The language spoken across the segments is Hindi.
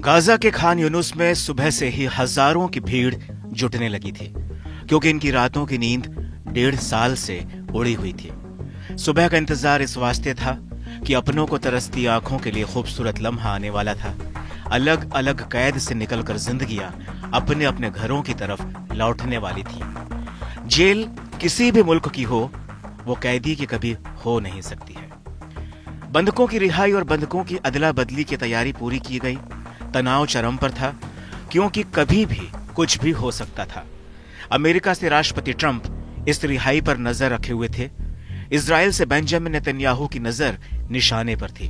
गाजा के खान यूनुस में सुबह से ही हजारों की भीड़ जुटने लगी थी, क्योंकि इनकी रातों की नींद 1.5 साल से उड़ी हुई थी। सुबह का इंतजार इस वास्ते था कि अपनों को तरसती आंखों के लिए खूबसूरत लम्हा आने वाला था। अलग अलग कैद से निकलकर जिंदगियां अपने अपने घरों की तरफ लौटने वाली थी। जेल किसी भी मुल्क की हो, वो कैदी की कभी हो नहीं सकती है। बंधकों की रिहाई और बंधकों की अदला बदली की तैयारी पूरी की गई। तनाव चरम पर था, क्योंकि कभी भी कुछ भी हो सकता था। अमेरिका से राष्ट्रपति ट्रंप इस रिहाई पर नजर रखे हुए थे। इजराइल से बेंजामिन नेतन्याहू की नजर निशाने पर थी,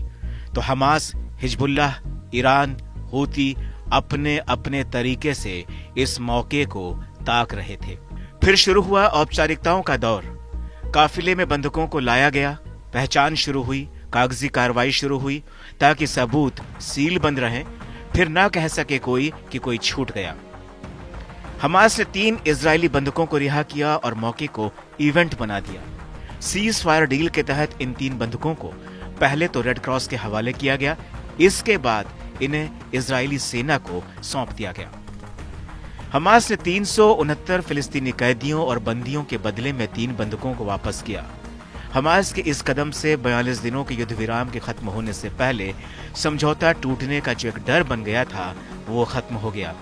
तो हमास, हिजबुल्लाह, ईरान, हूती अपने अपने तरीके से इस मौके को ताक रहे थे। फिर शुरू हुआ औपचारिकताओं का दौर। काफिले में बंधकों को लाया गया, पहचान शुरू हुई, कागजी कार्रवाई शुरू हुई, ताकि सबूत सील बंद रहें, फिर ना कह सके कोई कि कोई छूट गया। हमास ने 3 इजरायली बंधकों को रिहा किया और मौके को इवेंट बना दिया। सीज फायर डील के तहत इन 3 बंधकों को पहले तो रेड क्रॉस के हवाले किया गया, इसके बाद इन्हें इजरायली सेना को सौंप दिया गया। हमास ने 369 फिलिस्तीनी कैदियों और बंदियों के बदले में 3 बंधकों को वापस किया। हमास के इस कदम से 42 दिनों के युद्ध विराम के खत्म होने से पहले समझौता टूटने का जो एक डर बन गया था, वो खत्म हो गया।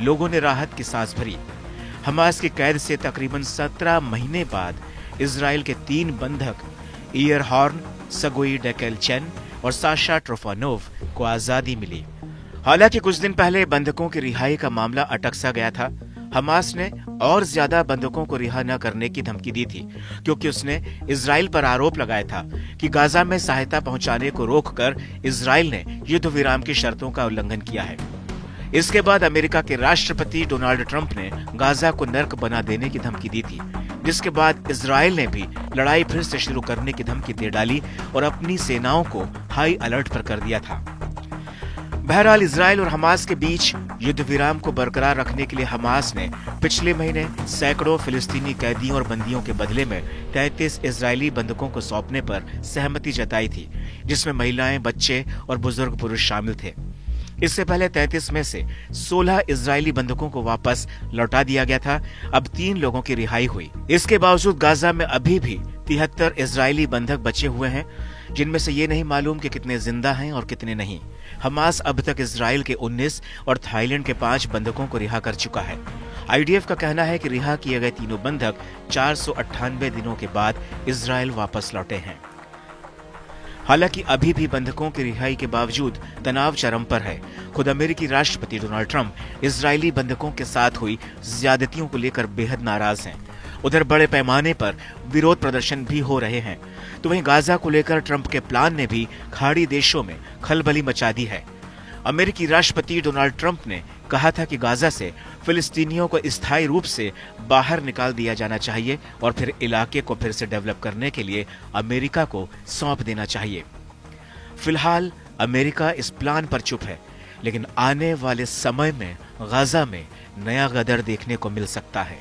लोगों ने राहत की सांस भरी। हमास की कैद से तकरीबन 17 महीने बाद इजराइल के 3 बंधक ईयर हॉर्न, सगोई डेकेलचेन और साशा ट्रोफानोव को आजादी मिली। हालांकि कुछ दिन पहले बंधकों की रिहाई का मामला अटक सा गया था। हमास ने और ज्यादा बंधकों को रिहा न करने की धमकी दी थी, क्योंकि उसने इजराइल पर आरोप लगाया था कि गाजा में सहायता पहुंचाने को रोककर इजराइल ने युद्ध विराम की शर्तों का उल्लंघन किया है। इसके बाद अमेरिका के राष्ट्रपति डोनाल्ड ट्रंप ने गाजा को नर्क बना देने की धमकी दी थी, जिसके बाद इजराइल ने भी लड़ाई फिर से शुरू करने की धमकी दे डाली और अपनी सेनाओं को हाई अलर्ट पर कर दिया था। बहरहाल इजराइल और हमास के बीच युद्ध विराम को बरकरार रखने के लिए हमास ने पिछले महीने सैकड़ों फिलिस्तीनी कैदियों और बंदियों के बदले में 33 इजरायली बंधकों को सौंपने पर सहमति जताई थी, जिसमें महिलाएं, बच्चे और बुजुर्ग पुरुष शामिल थे। इससे पहले 33 में से 16 इजरायली बंधकों को वापस लौटा दिया गया था। अब 3 लोगों की रिहाई हुई। इसके बावजूद गाजा में अभी भी 73 इजरायली बंधक बचे हुए हैं, जिनमें से ये नहीं मालूम कि कितने जिंदा हैं और कितने नहीं। हमास अब तक इजराइल के 19 और थाईलैंड के 5 बंधकों को रिहा कर चुका है। आईडीएफ का कहना है कि रिहा किए गए तीनों बंधक 498 दिनों के बाद इजराइल वापस लौटे हैं। हालांकि अभी भी बंधकों की रिहाई के बावजूद तनाव चरम पर है। खुद अमेरिकी राष्ट्रपति डोनाल्ड ट्रंप इजरायली बंधकों के साथ हुई ज्यादतियों को लेकर बेहद नाराज हैं। उधर बड़े पैमाने पर विरोध प्रदर्शन भी हो रहे हैं। तो वहीं गाजा को लेकर ट्रंप के प्लान ने भी खाड़ी देशों में खलबली मचा दी है। अमेरिकी राष्ट्रपति डोनाल्ड ट्रंप ने कहा था कि गाजा से फिलिस्तीनियों को स्थायी रूप से बाहर निकाल दिया जाना चाहिए और फिर इलाके को फिर से डेवलप करने के लिए अमेरिका को सौंप देना चाहिए। फिलहाल अमेरिका इस प्लान पर चुप है, लेकिन आने वाले समय में गाजा में नया गदर देखने को मिल सकता है।